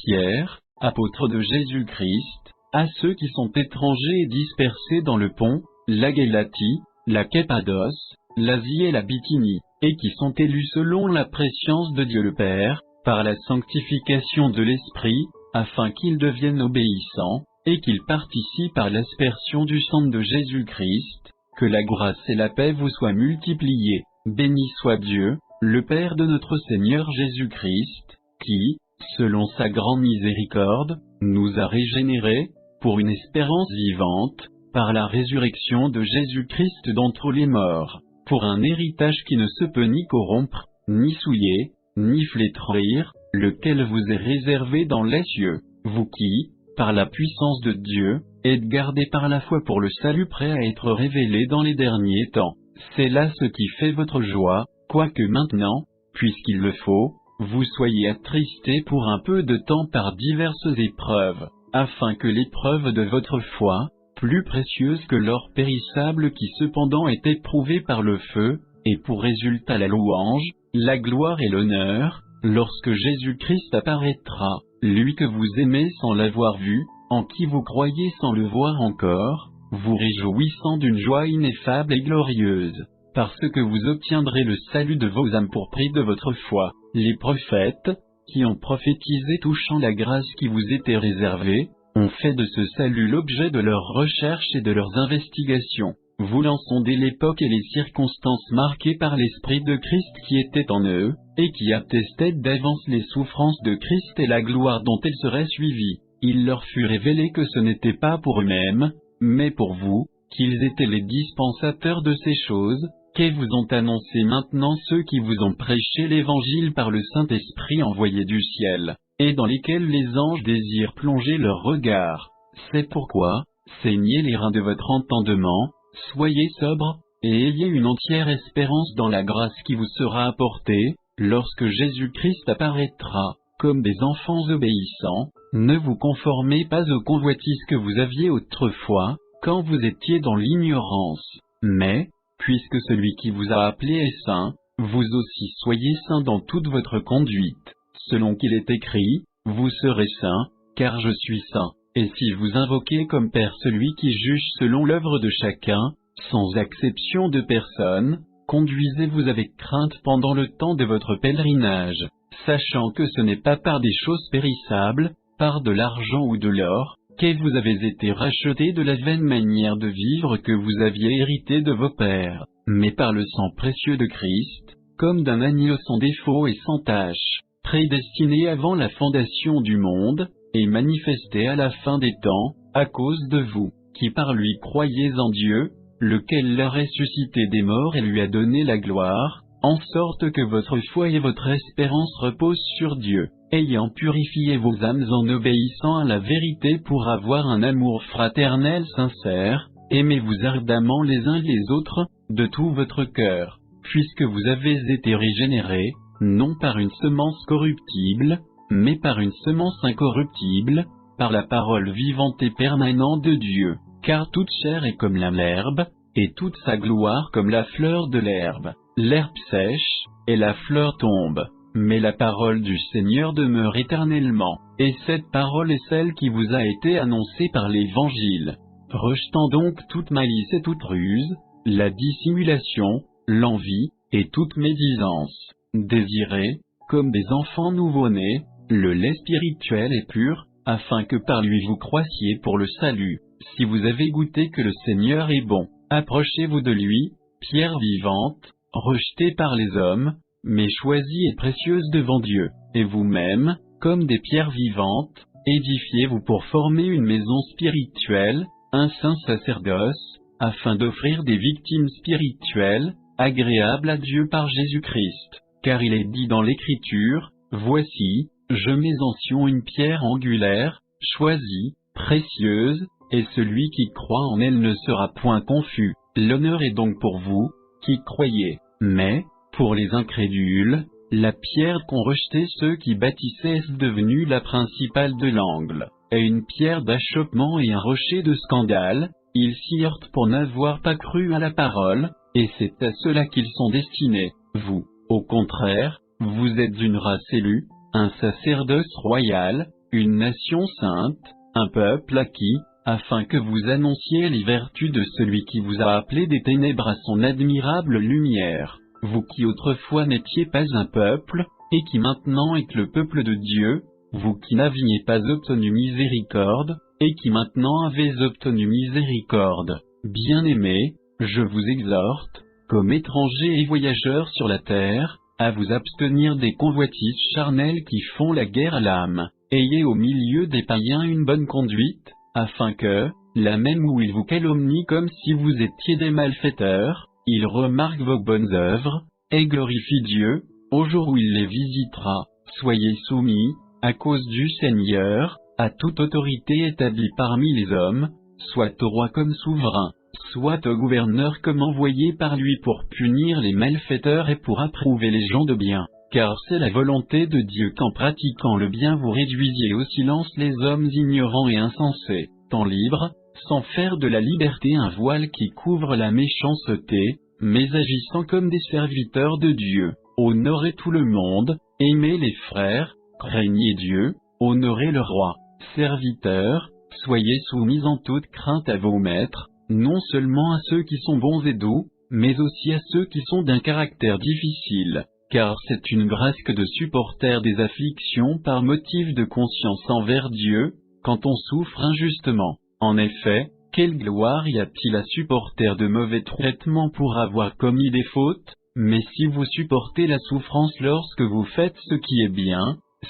Pierre, apôtre de Jésus-Christ, à ceux qui sont étrangers et dispersés dans le Pont, la Galatie, la Cappadoce, l'Asie et la Bithynie, et qui sont élus selon la prescience de Dieu le Père, par la sanctification de l'Esprit, afin qu'ils deviennent obéissants, et qu'ils participent à l'aspersion du sang de Jésus-Christ, que la grâce et la paix vous soient multipliées. Béni soit Dieu, le Père de notre Seigneur Jésus-Christ, qui, selon sa grande miséricorde, nous a régénérés, pour une espérance vivante, par la résurrection de Jésus-Christ d'entre les morts, pour un héritage qui ne se peut ni corrompre, ni souiller, ni flétrir, lequel vous est réservé dans les cieux, vous qui, par la puissance de Dieu, êtes gardés par la foi pour le salut prêt à être révélé dans les derniers temps. C'est là ce qui fait votre joie, quoique maintenant, puisqu'il le faut, vous soyez attristés pour un peu de temps par diverses épreuves, afin que l'épreuve de votre foi, plus précieuse que l'or périssable qui cependant est éprouvé par le feu, ait pour résultat la louange, la gloire et l'honneur, lorsque Jésus-Christ apparaîtra, lui que vous aimez sans l'avoir vu, en qui vous croyez sans le voir encore, vous réjouissant d'une joie ineffable et glorieuse, parce que vous obtiendrez le salut de vos âmes pour prix de votre foi. Les prophètes, qui ont prophétisé touchant la grâce qui vous était réservée, ont fait de ce salut l'objet de leurs recherches et de leurs investigations, voulant sonder l'époque et les circonstances marquées par l'Esprit de Christ qui était en eux, et qui attestaient d'avance les souffrances de Christ et la gloire dont elles seraient suivies. Il leur fut révélé que ce n'était pas pour eux-mêmes, mais pour vous, qu'ils étaient les dispensateurs de ces choses, qu'elles vous ont annoncé maintenant ceux qui vous ont prêché l'Évangile par le Saint-Esprit envoyé du ciel, et dans lesquels les anges désirent plonger leur regard. C'est pourquoi, saignez les reins de votre entendement, soyez sobres, et ayez une entière espérance dans la grâce qui vous sera apportée, lorsque Jésus-Christ apparaîtra, comme des enfants obéissants. Ne vous conformez pas aux convoitises que vous aviez autrefois, quand vous étiez dans l'ignorance, mais, puisque celui qui vous a appelé est saint, vous aussi soyez saints dans toute votre conduite, selon qu'il est écrit, vous serez saints, car je suis saint. Et si vous invoquez comme Père celui qui juge selon l'œuvre de chacun, sans exception de personne, conduisez-vous avec crainte pendant le temps de votre pèlerinage, sachant que ce n'est pas par des choses périssables, par de l'argent ou de l'or, que vous avez été rachetés de la vaine manière de vivre que vous aviez hérité de vos pères, mais par le sang précieux de Christ, comme d'un agneau sans défaut et sans tache, prédestiné avant la fondation du monde, et manifesté à la fin des temps, à cause de vous, qui par lui croyez en Dieu, lequel l'a ressuscité des morts et lui a donné la gloire, en sorte que votre foi et votre espérance reposent sur Dieu, ayant purifié vos âmes en obéissant à la vérité pour avoir un amour fraternel sincère, aimez-vous ardemment les uns les autres, de tout votre cœur, puisque vous avez été régénérés, non par une semence corruptible, mais par une semence incorruptible, par la parole vivante et permanente de Dieu, car toute chair est comme l'herbe, et toute sa gloire comme la fleur de l'herbe. L'herbe sèche, et la fleur tombe, mais la parole du Seigneur demeure éternellement, et cette parole est celle qui vous a été annoncée par l'Évangile. Rejetant donc toute malice et toute ruse, la dissimulation, l'envie, et toute médisance, désirez, comme des enfants nouveau-nés, le lait spirituel et pur, afin que par lui vous croissiez pour le salut. Si vous avez goûté que le Seigneur est bon, approchez-vous de lui, pierre vivante, rejetée par les hommes, mais choisie et précieuse devant Dieu, et vous-même, comme des pierres vivantes, édifiez-vous pour former une maison spirituelle, un saint sacerdoce, afin d'offrir des victimes spirituelles, agréables à Dieu par Jésus-Christ, car il est dit dans l'Écriture, « Voici, je mets en Sion une pierre angulaire, choisie, précieuse, et celui qui croit en elle ne sera point confus. » L'honneur est donc pour vous, qui croyez, mais, pour les incrédules, la pierre qu'ont rejetée ceux qui bâtissaient est devenue la principale de l'angle, et une pierre d'achoppement et un rocher de scandale. Ils s'y heurtent pour n'avoir pas cru à la parole, et c'est à cela qu'ils sont destinés. Vous, au contraire, vous êtes une race élue, un sacerdoce royal, une nation sainte, un peuple acquis, afin que vous annonciez les vertus de celui qui vous a appelé des ténèbres à son admirable lumière, vous qui autrefois n'étiez pas un peuple, et qui maintenant êtes le peuple de Dieu, vous qui n'aviez pas obtenu miséricorde, et qui maintenant avez obtenu miséricorde. Bien-aimés, je vous exhorte, comme étrangers et voyageurs sur la terre, à vous abstenir des convoitises charnelles qui font la guerre à l'âme. Ayez au milieu des païens une bonne conduite, afin que, là même où ils vous calomnient comme si vous étiez des malfaiteurs, ils remarquent vos bonnes œuvres, et glorifient Dieu, au jour où il les visitera. Soyez soumis, à cause du Seigneur, à toute autorité établie parmi les hommes, soit au roi comme souverain, soit au gouverneur comme envoyé par lui pour punir les malfaiteurs et pour approuver les gens de bien. Car c'est la volonté de Dieu qu'en pratiquant le bien vous réduisiez au silence les hommes ignorants et insensés, tant libres, sans faire de la liberté un voile qui couvre la méchanceté, mais agissant comme des serviteurs de Dieu. Honorez tout le monde, aimez les frères, craignez Dieu, honorez le roi. Serviteurs, soyez soumis en toute crainte à vos maîtres, non seulement à ceux qui sont bons et doux, mais aussi à ceux qui sont d'un caractère difficile. Car c'est une grâce que de supporter des afflictions par motif de conscience envers Dieu, quand on souffre injustement. En effet, quelle gloire y a-t-il à supporter de mauvais traitements pour avoir commis des fautes? Mais si vous supportez la souffrance lorsque vous faites ce qui est bien,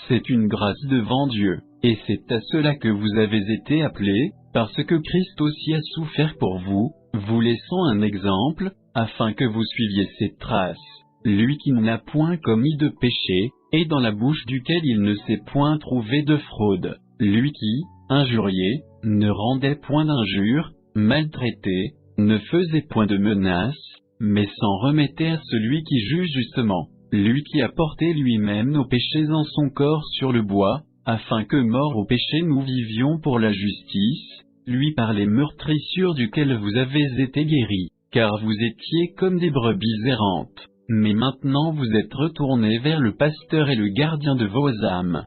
c'est une grâce devant Dieu, et c'est à cela que vous avez été appelés, parce que Christ aussi a souffert pour vous, vous laissant un exemple, afin que vous suiviez ses traces. Lui qui n'a point commis de péché, et dans la bouche duquel il ne s'est point trouvé de fraude. Lui qui, injurié, ne rendait point d'injures, maltraité, ne faisait point de menaces, mais s'en remettait à celui qui juge justement. Lui qui a porté lui-même nos péchés en son corps sur le bois, afin que morts au péché nous vivions pour la justice, lui par les meurtrissures duquel vous avez été guéris, car vous étiez comme des brebis errantes. Mais maintenant vous êtes retournés vers le pasteur et le gardien de vos âmes.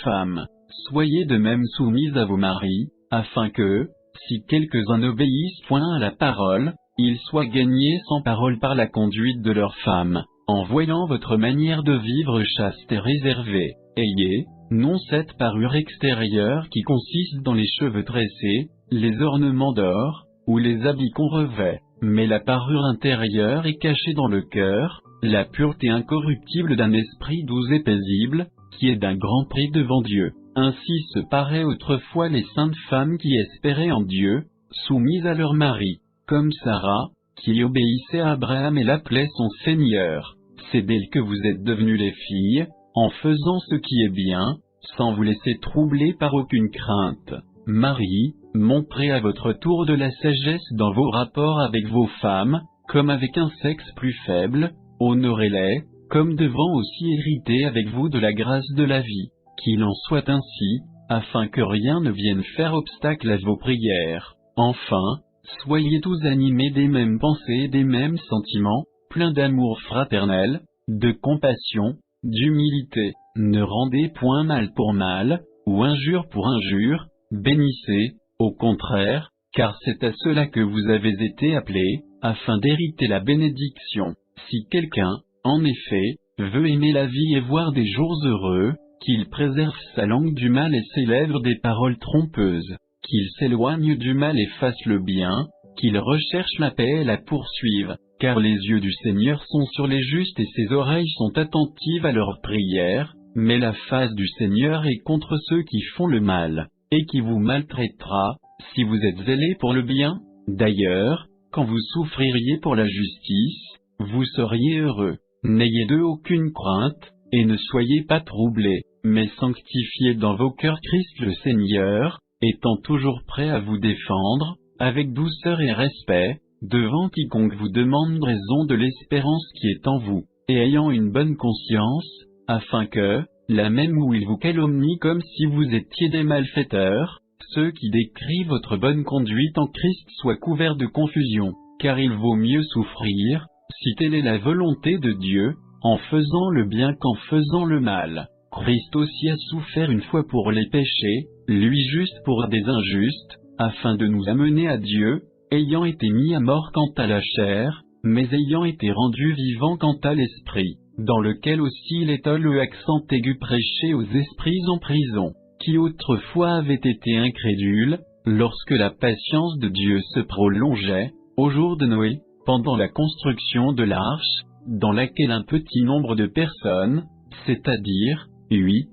Femmes, soyez de même soumises à vos maris, afin que, si quelques-uns n'obéissent point à la parole, ils soient gagnés sans parole par la conduite de leurs femmes, en voyant votre manière de vivre chaste et réservée. Ayez, non cette parure extérieure qui consiste dans les cheveux tressés, les ornements d'or, ou les habits qu'on revêt, mais la parure intérieure est cachée dans le cœur, la pureté incorruptible d'un esprit doux et paisible, qui est d'un grand prix devant Dieu. Ainsi se paraient autrefois les saintes femmes qui espéraient en Dieu, soumises à leur mari, comme Sarah, qui obéissait à Abraham et l'appelait son Seigneur. C'est d'elle que vous êtes devenus les filles, en faisant ce qui est bien, sans vous laisser troubler par aucune crainte. Marie, montrez à votre tour de la sagesse dans vos rapports avec vos femmes, comme avec un sexe plus faible, honorez-les, comme devant aussi hériter avec vous de la grâce de la vie, qu'il en soit ainsi, afin que rien ne vienne faire obstacle à vos prières. Enfin, soyez tous animés des mêmes pensées et des mêmes sentiments, pleins d'amour fraternel, de compassion, d'humilité. Ne rendez point mal pour mal, ou injure pour injure, bénissez, au contraire, car c'est à cela que vous avez été appelés, afin d'hériter la bénédiction. Si quelqu'un, en effet, veut aimer la vie et voir des jours heureux, qu'il préserve sa langue du mal et ses lèvres des paroles trompeuses, qu'il s'éloigne du mal et fasse le bien, qu'il recherche la paix et la poursuive, car les yeux du Seigneur sont sur les justes et ses oreilles sont attentives à leurs prières, mais la face du Seigneur est contre ceux qui font le mal, et qui vous maltraitera, si vous êtes zélés pour le bien. D'ailleurs, quand vous souffririez pour la justice, vous seriez heureux. N'ayez d'eux aucune crainte, et ne soyez pas troublés, mais sanctifiez dans vos cœurs Christ le Seigneur, étant toujours prêt à vous défendre, avec douceur et respect, devant quiconque vous demande raison de l'espérance qui est en vous, et ayant une bonne conscience, afin que, là même où ils vous calomnient comme si vous étiez des malfaiteurs, ceux qui décrivent votre bonne conduite en Christ soient couverts de confusion, car il vaut mieux souffrir, si telle est la volonté de Dieu, en faisant le bien qu'en faisant le mal. Christ aussi a souffert une fois pour les péchés, lui juste pour des injustes, afin de nous amener à Dieu, ayant été mis à mort quant à la chair, mais ayant été rendu vivant quant à l'esprit, dans lequel aussi il est le accent aigu prêché aux esprits en prison, qui autrefois avaient été incrédules, lorsque la patience de Dieu se prolongeait, au jour de Noé, pendant la construction de l'arche, dans laquelle un petit nombre de personnes, c'est-à-dire 8,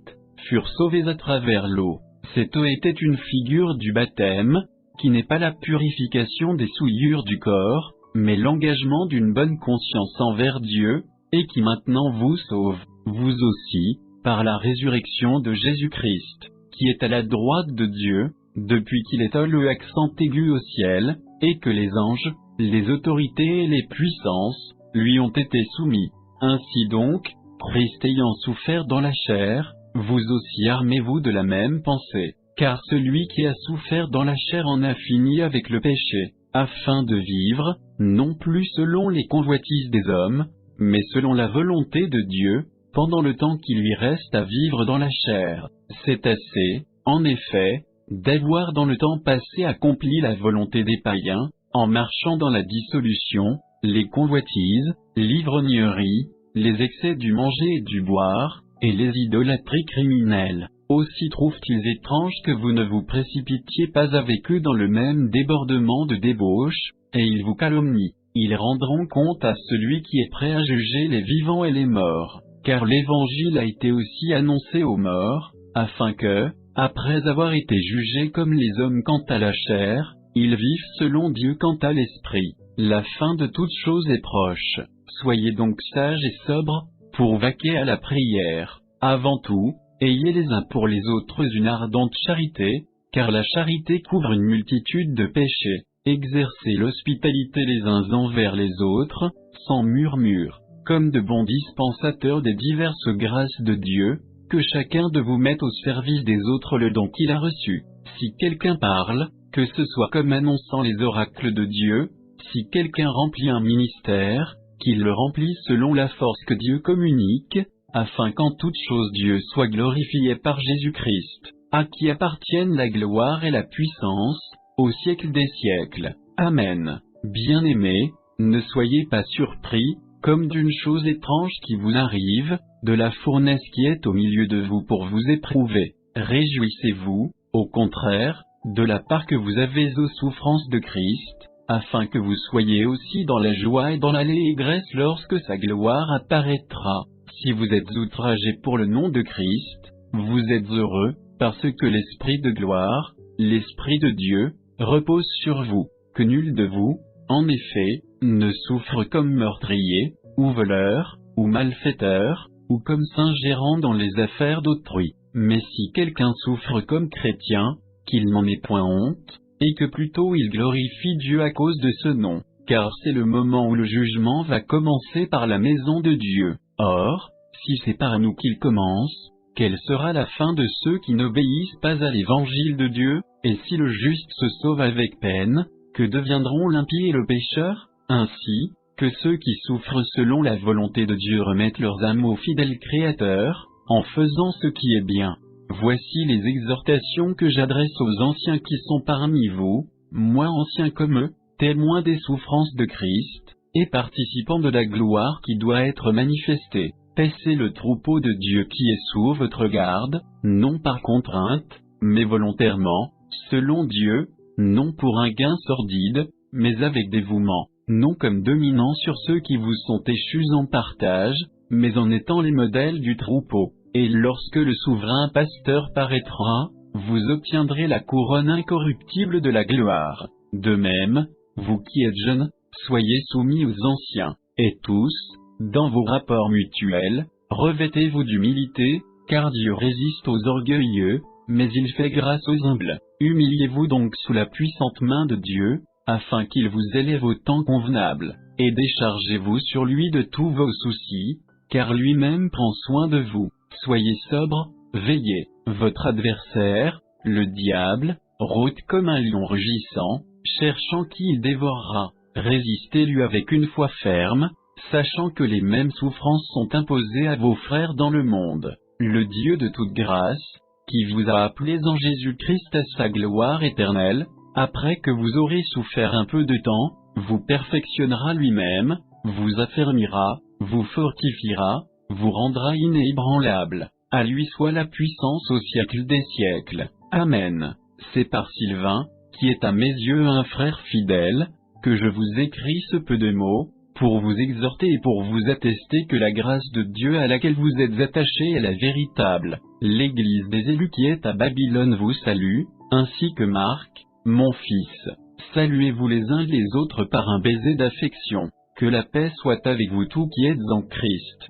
furent sauvées à travers l'eau. Cette eau était une figure du baptême, qui n'est pas la purification des souillures du corps, mais l'engagement d'une bonne conscience envers Dieu, et qui maintenant vous sauve, vous aussi, par la résurrection de Jésus-Christ, qui est à la droite de Dieu, depuis qu'il est le accent aigu au ciel, et que les anges, les autorités et les puissances, lui ont été soumis. Ainsi donc, Christ ayant souffert dans la chair, vous aussi armez-vous de la même pensée, car celui qui a souffert dans la chair en a fini avec le péché, afin de vivre, non plus selon les convoitises des hommes, mais selon la volonté de Dieu, pendant le temps qui lui reste à vivre dans la chair. C'est assez, en effet, d'avoir dans le temps passé accompli la volonté des païens, en marchant dans la dissolution, les convoitises, l'ivrognerie, les excès du manger et du boire, et les idolâtries criminelles. Aussi trouvent-ils étrange que vous ne vous précipitiez pas avec eux dans le même débordement de débauche, et ils vous calomnient. Ils rendront compte à celui qui est prêt à juger les vivants et les morts, car l'évangile a été aussi annoncé aux morts, afin que, après avoir été jugés comme les hommes quant à la chair, ils vivent selon Dieu quant à l'esprit. La fin de toute chose est proche. Soyez donc sages et sobres, pour vaquer à la prière. Avant tout, ayez les uns pour les autres une ardente charité, car la charité couvre une multitude de péchés. Exercez l'hospitalité les uns envers les autres, sans murmure, comme de bons dispensateurs des diverses grâces de Dieu, que chacun de vous mette au service des autres le don qu'il a reçu. Si quelqu'un parle, que ce soit comme annonçant les oracles de Dieu, si quelqu'un remplit un ministère, qu'il le remplisse selon la force que Dieu communique, afin qu'en toute chose Dieu soit glorifié par Jésus-Christ, à qui appartiennent la gloire et la puissance, au siècle des siècles. Amen. Bien-aimés, ne soyez pas surpris, comme d'une chose étrange qui vous arrive, de la fournaise qui est au milieu de vous pour vous éprouver. Réjouissez-vous, au contraire, de la part que vous avez aux souffrances de Christ, afin que vous soyez aussi dans la joie et dans l'allégresse lorsque sa gloire apparaîtra. Si vous êtes outragés pour le nom de Christ, vous êtes heureux, parce que l'Esprit de gloire, l'Esprit de Dieu, repose sur vous, que nul de vous, en effet, ne souffre comme meurtrier, ou voleur, ou malfaiteur, ou comme s'ingérant dans les affaires d'autrui. Mais si quelqu'un souffre comme chrétien, qu'il n'en ait point honte, et que plutôt il glorifie Dieu à cause de ce nom, car c'est le moment où le jugement va commencer par la maison de Dieu. Or, si c'est par nous qu'il commence, quelle sera la fin de ceux qui n'obéissent pas à l'évangile de Dieu? Et si le juste se sauve avec peine, que deviendront l'impie et le pécheur? Ainsi, que ceux qui souffrent selon la volonté de Dieu remettent leurs âmes au fidèle Créateur, en faisant ce qui est bien. Voici les exhortations que j'adresse aux anciens qui sont parmi vous, moi ancien comme eux, témoins des souffrances de Christ, et participants de la gloire qui doit être manifestée. Paissez le troupeau de Dieu qui est sous votre garde, non par contrainte, mais volontairement, selon Dieu, non pour un gain sordide, mais avec dévouement, non comme dominant sur ceux qui vous sont échus en partage, mais en étant les modèles du troupeau. Et lorsque le souverain pasteur paraîtra, vous obtiendrez la couronne incorruptible de la gloire. De même, vous qui êtes jeunes, soyez soumis aux anciens, et tous, dans vos rapports mutuels, revêtez-vous d'humilité, car Dieu résiste aux orgueilleux, mais il fait grâce aux humbles. Humiliez-vous donc sous la puissante main de Dieu, afin qu'il vous élève au temps convenable, et déchargez-vous sur lui de tous vos soucis, car lui-même prend soin de vous. Soyez sobres, veillez. Votre adversaire, le diable, rôde comme un lion rugissant, cherchant qui il dévorera. Résistez-lui avec une foi ferme, sachant que les mêmes souffrances sont imposées à vos frères dans le monde. le Dieu de toute grâce, qui vous a appelés en Jésus-Christ à sa gloire éternelle, après que vous aurez souffert un peu de temps, vous perfectionnera lui-même, vous affermira, vous fortifiera, vous rendra inébranlable. À lui soit la puissance au siècle des siècles. Amen. C'est par Sylvain, qui est à mes yeux un frère fidèle, que je vous écris ce peu de mots, pour vous exhorter et pour vous attester que la grâce de Dieu à laquelle vous êtes attachés est la véritable. L'Église des élus qui est à Babylone vous salue, ainsi que Marc, mon fils. Saluez-vous les uns les autres par un baiser d'affection. Que la paix soit avec vous tous qui êtes en Christ.